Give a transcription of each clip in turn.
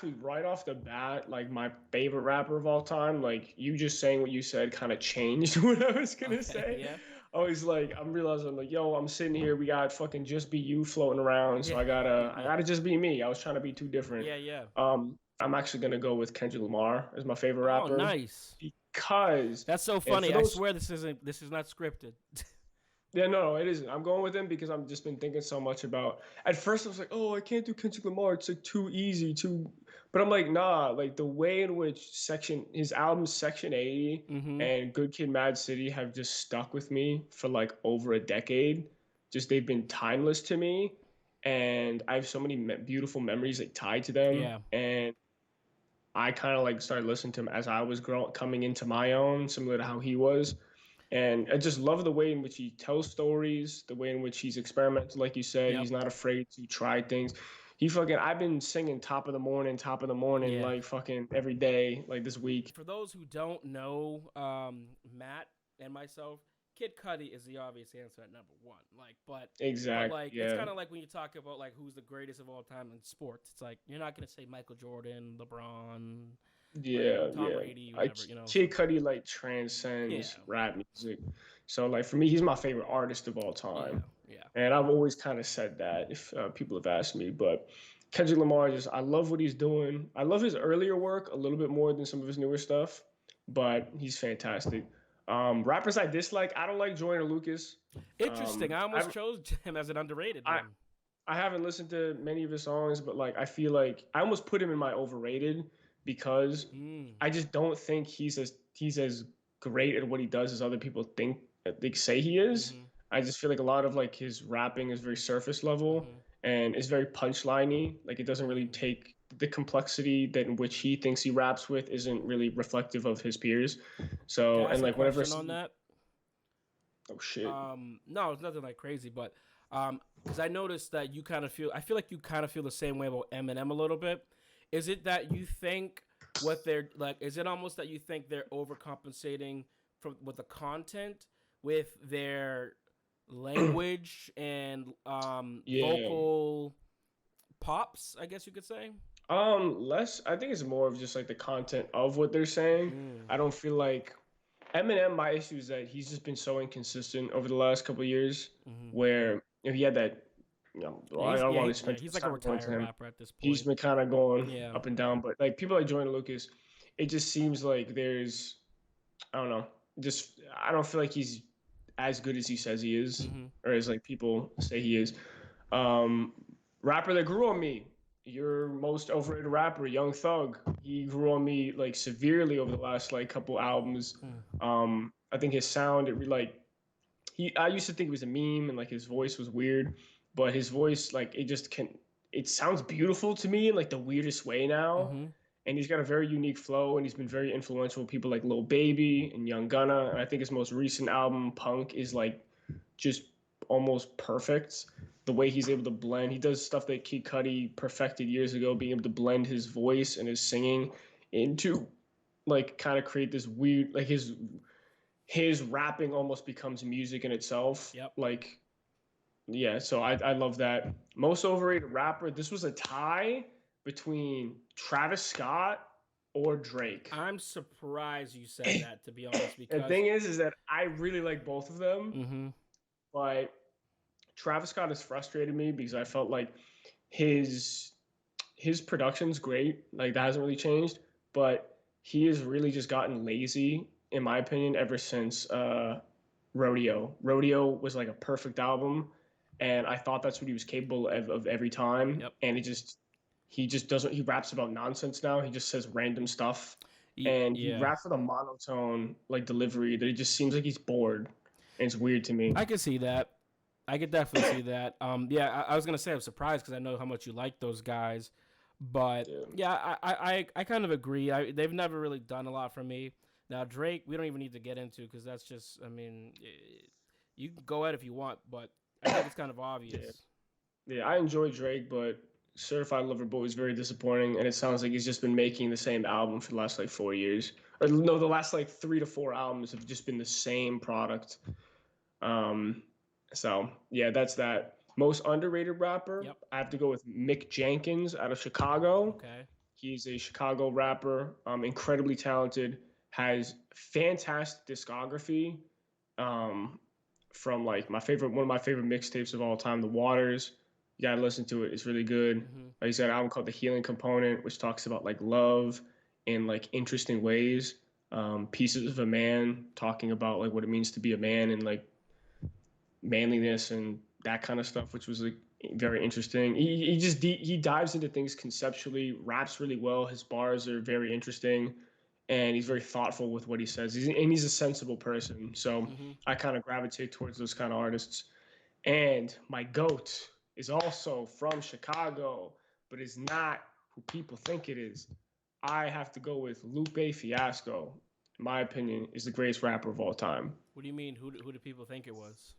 right off the bat, like my favorite rapper of all time, like you just saying what you said kind of changed what I was gonna Okay, say. yeah, I was like, I'm realizing like, yo, I'm sitting here, we got fucking just be you floating around, so yeah, I yeah, gotta just be me. I was trying to be too different. yeah, yeah. I'm actually gonna go with Kendrick Lamar as my favorite Oh, rapper nice. because, That's so and funny. for I those swear this is not scripted. yeah, no, it isn't. I'm going with him because I've just been thinking so much about. At first, I was like, "Oh, I can't do Kendrick Lamar. It's like too easy, too." But I'm like, nah. Like the way in which his albums Section 80 Mm-hmm. and Good Kid, Mad City have just stuck with me for like over a decade. Just they've been timeless to me, and I have so many beautiful memories like tied to them. Yeah. And I kind of like started listening to him as I was growing, coming into my own, similar to how he was. And I just love the way in which he tells stories, the way in which he's experimental, like you said. Yep. He's not afraid to try things. I've been singing top of the morning, Yeah. like fucking every day, like this week. For those who don't know, Matt and myself, Kid Cudi is the obvious answer at number one. But Exactly. like, it's Yeah. kind of like when you talk about like who's the greatest of all time in sports. It's like you're not gonna say Michael Jordan, LeBron, like Yeah. Tom Yeah. Brady, I whatever. You know. So Kid Cudi like yeah, transcends rap music. So like for me, he's my favorite artist of all yeah, time. yeah. And I've always kind of said that if people have asked me, but Kendrick Lamar, just I love what he's doing. I love his earlier work a little bit more than some of his newer stuff, but he's fantastic. Rappers I dislike, I don't like Joyner Lucas. Interesting. I almost I've, chose him as an underrated I one. I haven't listened to many of his songs, but like I feel like I almost put him in my overrated because Mm. I just don't think he's as great at what he does as other people think they say he is. Mm-hmm. I just feel like a lot of like his rapping is very surface level Mm-hmm. and is very punchliney. Like it doesn't really Mm. take the complexity that in which he thinks he raps with isn't really reflective of his peers. Can So I ask and a like whenever I question on see that? oh shit. No, it's nothing like crazy, but because I noticed that you kind of feel, I feel like you kind of feel the same way about Eminem a little bit. Is it that you think what they're like? Is it almost that you think they're overcompensating from with the content with their language and Yeah. vocal pops? I guess you could say. Less. I think it's more of just like the content of what they're saying. Mm. I don't feel like Eminem. My issue is that he's just been so inconsistent over the last couple of years. Mm-hmm. Where if he had that, well, I don't want to Yeah. spend too He's much like a time going to retired him. rapper at this He's point. been kind of going Yeah. up and down, but like people like Joyner Lucas, it just seems like there's I don't know, just I don't feel like he's as good as he says he is, Mm-hmm. or as like people say he is. Um, Rapper that grew on me, your most overrated rapper, Young Thug. He grew on me like severely over the last like couple albums. Mm. I think his sound, I used to think it was a meme and like his voice was weird, but his voice like it sounds beautiful to me in like the weirdest way now. Mm-hmm. And he's got a very unique flow and he's been very influential with people like Lil Baby and Young Gunna. And I think his most recent album, Punk, is like just almost perfect. The way he's able to blend, he does stuff that Kid Cudi perfected years ago, being able to blend his voice and his singing into like kind of create this weird like his rapping almost becomes music in itself. Yep. Like yeah, so I love that. Most overrated rapper. This was a tie between Travis Scott or Drake. I'm surprised you said that, to be honest, The because thing is that I really like both of them, mm-hmm. but Travis Scott has frustrated me because I felt like his his production's great. Like that hasn't really changed, but he has really just gotten lazy, in my opinion, ever since Rodeo. Rodeo was like a perfect album, and I thought that's what he was capable of every time. Yep. And he just doesn't. He raps about nonsense now. He just says random stuff, and he Yeah, raps with a monotone like delivery that it just seems like he's bored, and it's weird to me. I could see that. I could definitely see that. Yeah, I was gonna say I'm surprised because I know how much you like those guys, but Yeah. yeah, I kind of agree. They've never really done a lot for me. Now Drake, we don't even need to get into because that's just. I mean, you can go ahead if you want, but I think it's kind of Yeah. obvious. Yeah, I enjoy Drake, but Certified Lover Boy is very disappointing, and it sounds like he's just been making the same album for the last like 4 years, or no, the last like 3 to 4 albums have just been the same product. Um, so yeah, that's that. Most underrated rapper, Yep. I have to go with Mick Jenkins out of Chicago. Okay. He's a Chicago rapper, incredibly talented, has fantastic discography. Um, from like one of my favorite mixtapes of all time, The Waters. You gotta listen to it. It's really good. Hmm. He's got an album called The Healing Component, which talks about like love in like interesting ways. Pieces of a Man, talking about like what it means to be a man and like manliness and that kind of stuff, which was like very interesting. He dives into things conceptually, raps really well. His bars are very interesting, and he's very thoughtful with what he says. He's a sensible person, so Hmm. I kind of gravitate towards those kind of artists. And my goat is also from Chicago, but is not who people think it is. I have to go with Lupe Fiasco. In my opinion, is the greatest rapper of all time. What do you mean? Who do people think it was?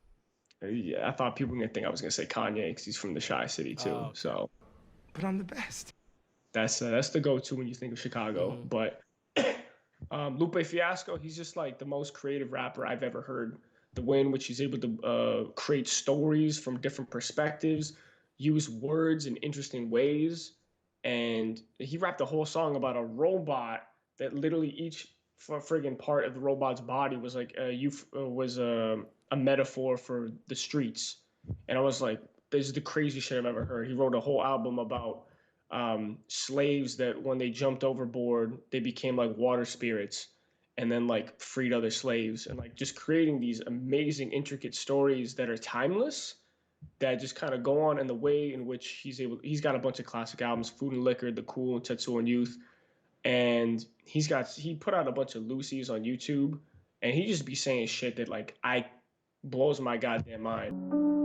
Yeah, I thought people were gonna think I was gonna say Kanye because he's from the Chi City too. Oh, okay. So But I'm the best. that's the go-to when you think of Chicago. Hmm. But Lupe Fiasco, he's just like the most creative rapper I've ever heard. The way in which he's able to create stories from different perspectives, use words in interesting ways, and he rapped a whole song about a robot that literally each friggin' part of the robot's body was like a metaphor for the streets. And I was like, this is the craziest shit I've ever heard. He wrote a whole album about slaves that when they jumped overboard, they became like water spirits and then like freed other slaves and like just creating these amazing, intricate stories that are timeless that just kind of go on in the way in which he's got a bunch of classic albums, Food and Liquor, The Cool, Tetsuo and Youth. And he put out a bunch of Lucy's on YouTube and he just be saying shit that like I blows my goddamn mind.